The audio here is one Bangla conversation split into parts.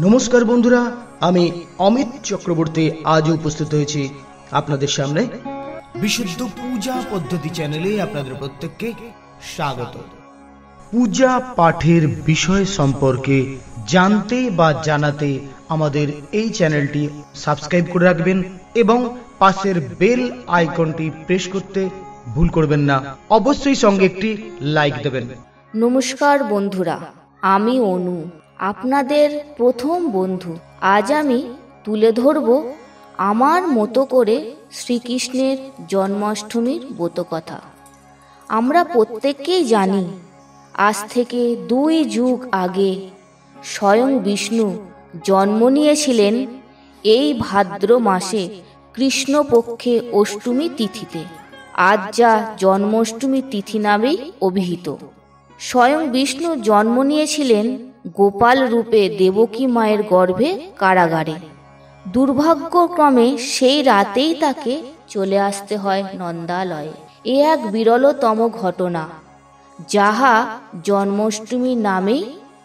নমস্কার বন্ধুরা, আমি অমিত চক্রবর্তী আজ উপস্থিত হয়েছি আপনাদের সামনে বিশুদ্ধ পূজা পদ্ধতি চ্যানেলে আপনাদের প্রত্যেককে স্বাগত। পূজা পাঠের বিষয় সম্পর্কে জানতে বা জানাতে আমাদের এই চ্যানেলটি সাবস্ক্রাইব করে রাখবেন এবং পাশের বেল আইকনটি প্রেস করতে ভুল করবেন না। অবশ্যই সঙ্গে একটি লাইক দেবেন। নমস্কার বন্ধুরা, আমি অনু, আপনাদের প্রথম বন্ধু। আজ আমি তুলে ধরব আমার মতো করে শ্রীকৃষ্ণের জন্মাষ্টমীর ব্রতকথা। আমরা প্রত্যেকেই জানি, আজ থেকে 2 যুগ আগে স্বয়ং বিষ্ণু জন্ম নিয়েছিলেন এই ভাদ্র মাসে কৃষ্ণপক্ষে অষ্টমী তিথিতে, আজ যা জন্মাষ্টমী তিথি নামেই অভিহিত। স্বয়ং বিষ্ণু জন্ম নিয়েছিলেন গোপাল রূপে দেবকী মায়ের গর্ভে কারাগারে। দুর্ভাগ্যক্রমে সেই রাতেই তাকে চলে আসতে হয় নন্দালয়ে। এ এক বিরলতম ঘটনা, যাহা জন্মাষ্টমী নামেই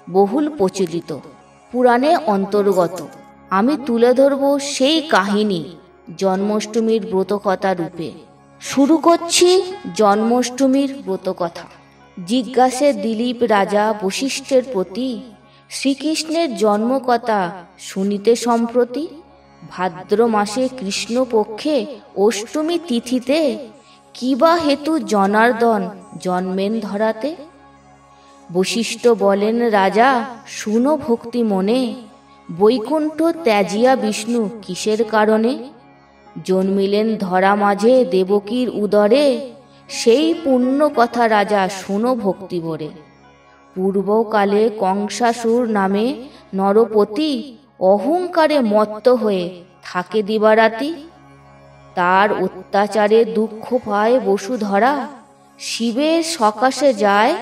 বহুল প্রচলিত, পুরাণে অন্তর্গত। আমি তুলে ধরব সেই কাহিনী জন্মাষ্টমীর ব্রতকথা রূপে। শুরু করছি জন্মাষ্টমীর ব্রতকথা। জিজ্ঞাসে দিলীপ রাজা বশিষ্ঠের প্রতি, শ্রীকৃষ্ণের জন্মকথা শুনিতে সম্প্রতি। ভাদ্র মাসে কৃষ্ণপক্ষে অষ্টমী তিথিতে, কিবা হেতু জনার্দন জন্মেন ধরাতে। বশিষ্ঠ বলেন, রাজা শুনো ভক্তি মনে, বৈকুণ্ঠ ত্যাজিয়া বিষ্ণু কিসের কারণে। জন্মিলেন ধরা মাঝে দেবকীর উদরে, সেই পুণ্য কথা রাজা শুনো ভক্তি ভরে। পূর্বকালে কংসাসুর নামে নরপতি, অহংকারে মত্ত হয়ে থাকে দিবারাতি। তার অত্যাচারে দুঃখ পায় বসুধরা, শিবের সকাশে যায়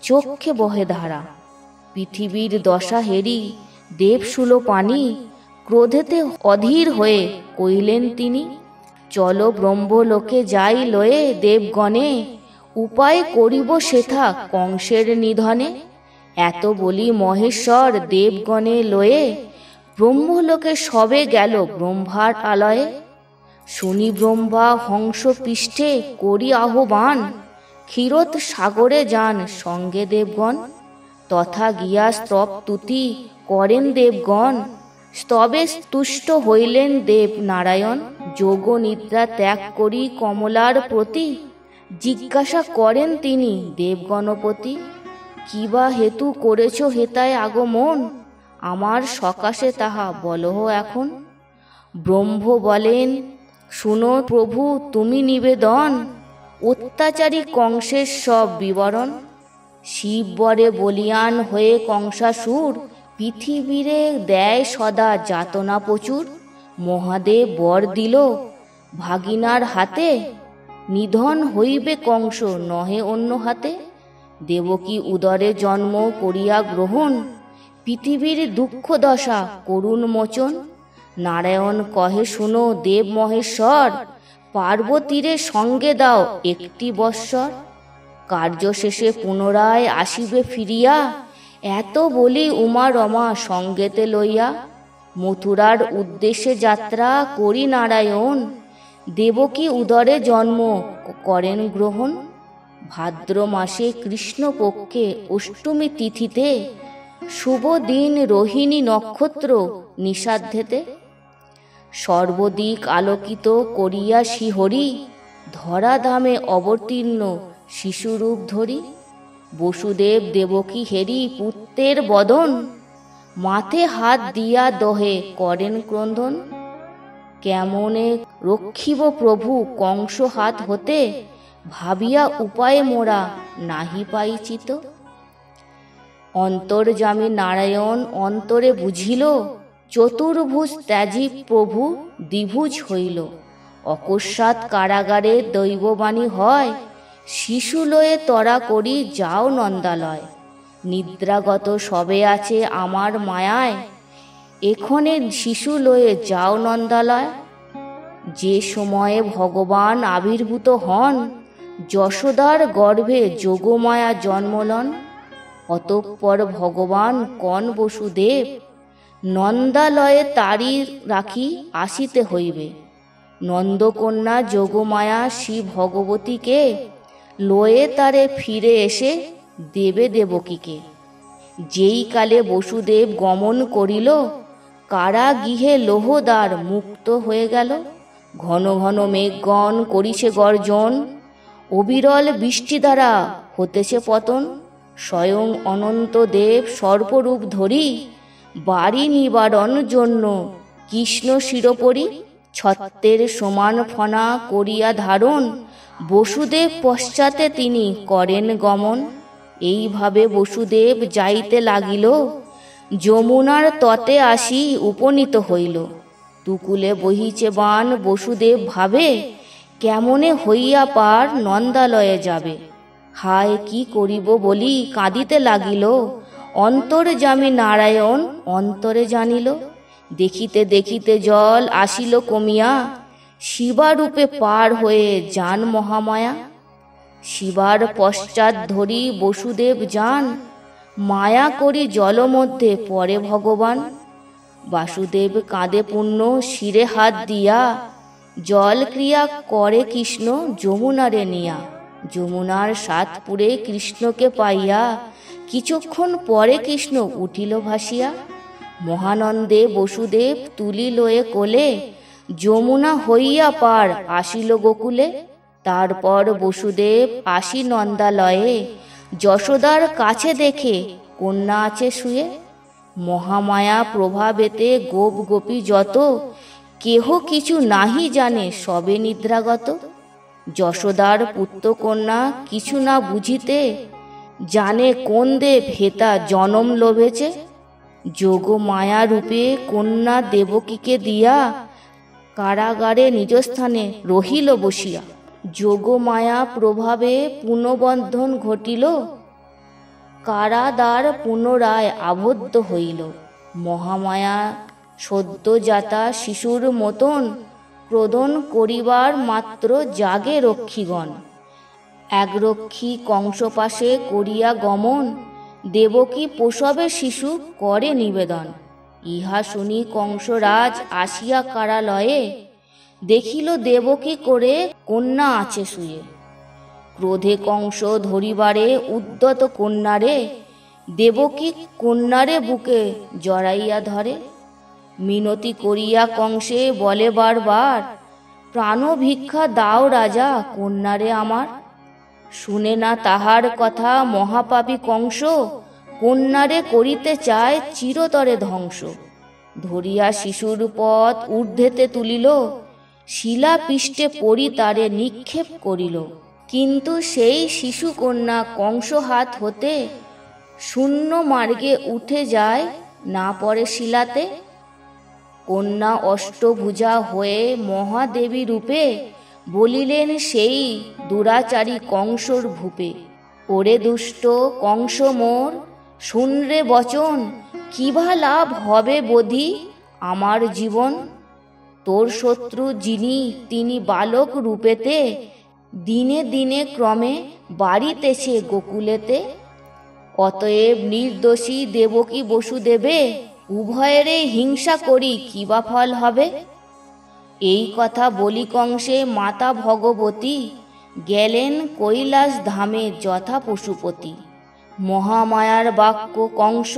চক্ষে বহে ধারা। পৃথিবীর দশা হেরি দেবশূল পানি, ক্রোধেতে অধীর হয়ে কইলেন তিনি, চলো ব্রহ্মলোকে যাই লয়ে দেবগণে, উপায় করিব সেথা কংসের নিধনে। এত বলি মহেশ্বর দেবগণে লয়ে, ব্রহ্মলোকে সবে গেল ব্রহ্মার আলয়ে। শুনি ব্রহ্মা হংস পৃষ্ঠে করি আহ্বান, ক্ষীরোদ সাগরে যান সঙ্গে দেবগণ। তথা গিয়া স্তব তুতি করেন দেবগণ, স্তবে তুষ্ট হইলেন দেব নারায়ণ। যোগ নিদ্রা ত্যাগ করি কমলার প্রতি, জিজ্ঞাসা করেন তিনি দেবগণপতি। কিবা হেতু করেছ হেতায় আগমন, আমার সকাশে তাহা বলহ এখন। ব্রহ্ম বলেন, শুনো প্রভু তুমি নিবেদন, অত্যাচারী কংসের সব বিবরণ। শিব বরে বলিয়ান হয়ে কংসাসুর, পৃথিবীরে দেয় সদা যাতনা প্রচুর। মহাদেব বর দিল ভাগিনার হাতে, নিধন হইবে কংস নহে অন্য হাতে। দেবকী উদরে জন্ম করিয়া গ্রহণ, পৃথিবীর দুঃখ দশা করুণ মোচন। নারায়ণ কহে শুনো দেব মহেশ্বর, পার্বতীরে সঙ্গে দাও একটি বৎসর। কার্য শেষে পুনরায় আসিবে ফিরিয়া, এত বলি উমা রমা সঙ্গেতে লইয়া। মথুরার উদ্দেশ্যে যাত্রা করি নারায়ণ, দেবকী উদরে জন্ম করেন গ্রহণ। ভাদ্র মাসে কৃষ্ণপক্ষে অষ্টমী তিথিতে, শুভ দিন রোহিণী নক্ষত্র নিষাদ্ধেতে। সর্বদিক আলোকিত করিয়া শ্রীহরি, ধরাধামে অবতীর্ণ শিশুরূপ ধরি। বসুদেব দেবকী হেরি পুত্রের বদন, মাথে হাত দিয়া দহে করেন ক্রন্দন। কেমনে রক্ষিব প্রভু কংস হাত হতে, ভাবিয়া উপায় মোরা নাহি পাইচিত। অন্তর্যামী নারায়ণ অন্তরে বুঝিল, চতুর্ভুজ ত্যাজি প্রভু দ্বিভুজ হইল। অকস্মাৎ কারাগারে দৈববাণী হয়, শিশু লয়ে তরা করি যাও নন্দালয়। নিদ্রাগত সবে আছে আমার মায়ায়, এখনে শিশু লয়ে যাও নন্দালয়। যে সময়ে ভগবান আবির্ভূত হন, যশোদার গর্ভে যোগমায়া জন্মলন। অতঃপর ভগবান কন বসুদেব, নন্দালয়ে তারি রাখি আসিতে হইবে। নন্দকন্যা যোগমায়া শ্রী ভগবতীকে লয়ে তারে ফিরে এসে দেবে দেবকীকে। যেই কালে বসুদেব গমন করিল, কারাগৃহে লোহদ্বার মুক্ত হয়ে গেল। ঘন ঘন মেঘগণ করিছে গর্জন, অবিরল বৃষ্টি দ্বারা হতেছে পতন। স্বয়ং অনন্ত দেব সর্পরূপ ধরি, বাড়ি নিবারণ জন্য কৃষ্ণ শিরোপরি। ছত্রের সমান ফনা করিয়া ধারণ, বসুদেব পশ্চাতে তিনি করেন গমন। এইভাবে বসুদেব যাইতে লাগিল, যমুনার তটে আসি উপনীত হইল। তুকুলে বহিছে বাণ, বসুদেব ভাবে, কেমনে হইয়া পার নন্দালয়ে যাবে। হায় কি করিব বলি কাঁদিতে লাগিল, অন্তর্যামী নারায়ণ অন্তরে জানিল। দেখিতে দেখিতে জল আসিল কমিয়া, শিবারূপে পার হয়ে যান মহামায়া। শিবার পশ্চাৎ ধরি বসুদেব যান, মায়া করি জল মধ্যে পরে ভগবান। বাসুদেব কাঁদে পূর্ণ শিরে হাত দিয়া, জল ক্রিয়া করে কৃষ্ণ যমুনারে নিয়া। যমুনার সাতপুরে কৃষ্ণকে পাইয়া, কিছুক্ষণ পরে কৃষ্ণ উঠিল ভাসিয়া। মহানন্দে বসুদেব তুলি লয়ে কোলে, যমুনা হইয়া পার আসিল গোকুলে। তারপর বসুদেব আসি নন্দালয়ে, যশোদার কাছে দেখে কন্যা আছে শুয়ে। মহামায়া প্রভাবেতে গোপ গোপী যত, কেহ কিছু নাহি জানে সবে নিদ্রাগত। যশোদার পুত্রকন্যা কিছু না বুঝিতে, জানে কোন দেব হেতা জনম লোভেছে। যোগ মায়া রূপে কন্যা দেবকীকে দিয়া, কারাগারে নিজস্থানে রহিল বসিয়া। যোগ মায়া প্রভাবে পুনবন্ধন ঘটিল, কারাদ্বার পুনরায় আবদ্ধ হইল। মহামায়া সদ্যজাতা শিশুর মতন, ক্রোধন করিবার মাত্র জাগে রক্ষীগণ। এক রক্ষী কংসপাশে করিয়া গমন, দেবকী প্রসবে শিশু করে নিবেদন। ইহা শুনি কংসরাজ আসিয়া কারালয়ে, দেখিল দেবকী করে কন্যা আছে শুয়ে। ক্রোধে কংস ধরিবারে উদ্যত কন্যারে, দেবকী কন্যারে বুকে জড়াইয়া ধরে। মিনতি করিয়া কংসে বলে বারবার, প্রাণ ভিক্ষা দাও রাজা কন্যারে আমার। শুনে না তাহার কথা মহাপাপী কংস, কন্যারে করিতে চায় চিরতরে ধ্বংস। ধরিয়া শিশুর পথ ঊর্ধ্বেতে তুলিল, শিলা পৃষ্ঠে পড়ি তারে নিক্ষেপ করিল। কিন্তু সেই শিশু কন্যা কংস হাত হতে, শূন্য মার্গে উঠে যায় না পড়ে শিলাতে। কন্যা অষ্টভুজা হয়ে মহাদেবী রূপে, বলিলেন সেই দুরাচারী কংসর ভূপে। ওরে দুষ্ট কংস মোর, শুনরে বচন, কিভা লাভ হবে বোধি আমার জীবন। তোর শত্রু যিনি তিনি বালক রূপেতে, দিনে দিনে ক্রমে বাড়িতেছে গোকুলেতে। অতএব নির্দোষী দেবকী বসুদেবে, উভয়েরে হিংসা করি কিবা ফল হবে। এই কথা বলি কংসে মাতা ভগবতী, গেলেন কৈলাস ধামে যথা পশুপতি। মহামায়ার বাক্য কংস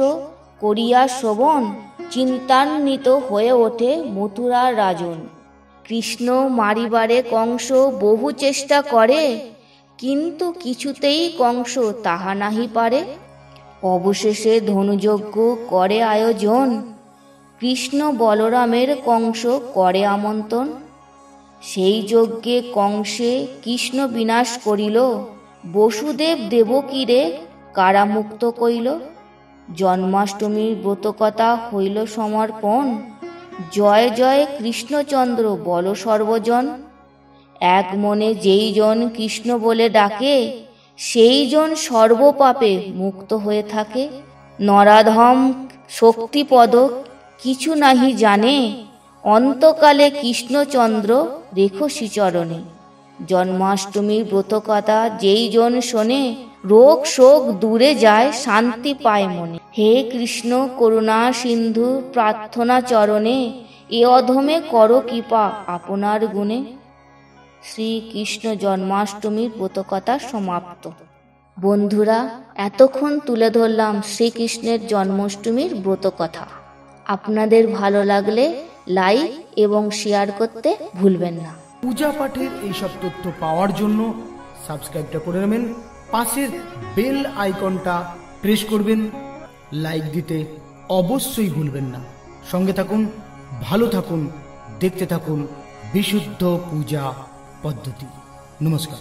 করিয়া শ্রবণ, চিন্তান্বিত হয়ে ওঠে মথুরার রাজন। কৃষ্ণ মারিবারে কংস বহু চেষ্টা করে, কিন্তু কিছুতেই কংস তাহা নাহি পারে। অবশেষে ধনুযজ্ঞ করে আয়োজন, কৃষ্ণ বলরামের কংস করে আমন্ত্রণ। সেই যজ্ঞে কংসে কৃষ্ণ বিনাশ করিল, বসুদেব দেবকীরে কারামুক্ত কইল। জন্মাষ্টমীর ব্রতকথা হইল সমর্পণ, জয় জয় কৃষ্ণচন্দ্র বল সর্বজন। এক মনে যেই জন কৃষ্ণ বলে ডাকে, সেই জন সর্বপাপে মুক্ত হয়ে থাকে। নরাধম শক্তিপদ কিছু নাহি জানে, অন্তকালে কৃষ্ণচন্দ্র রেখো শ্রীচরণে। জন্মাষ্টমীর ব্রতকথা যেই জন শোনে, রোগ শোক দূরে যায় শান্তি পায় মনে। হে কৃষ্ণ করুণা সিন্ধু প্রার্থনা চরণে, এ অধমে করো কৃপা আপনার গুণে। শ্রীকৃষ্ণ জন্মাষ্টমীর ব্রতকথা সমাপ্ত। বন্ধুরা, এতক্ষণ তুলে ধরলাম শ্রীকৃষ্ণের জন্মাষ্টমীর ব্রতকথা। আপনাদের ভালো লাগলে লাইক এবং শেয়ার করতে ভুলবেন না। পূজা পাঠের এইসব তথ্য পাওয়ার জন্য সাবস্ক্রাইবটা করে নেবেন, পাশের বেল আইকনটা প্রেস করবেন, লাইক দিতে অবশ্যই ভুলবেন না। সঙ্গে থাকুন, ভালো থাকুন, দেখতে থাকুন বিশুদ্ধ পূজা পদ্ধতি। নমস্কার।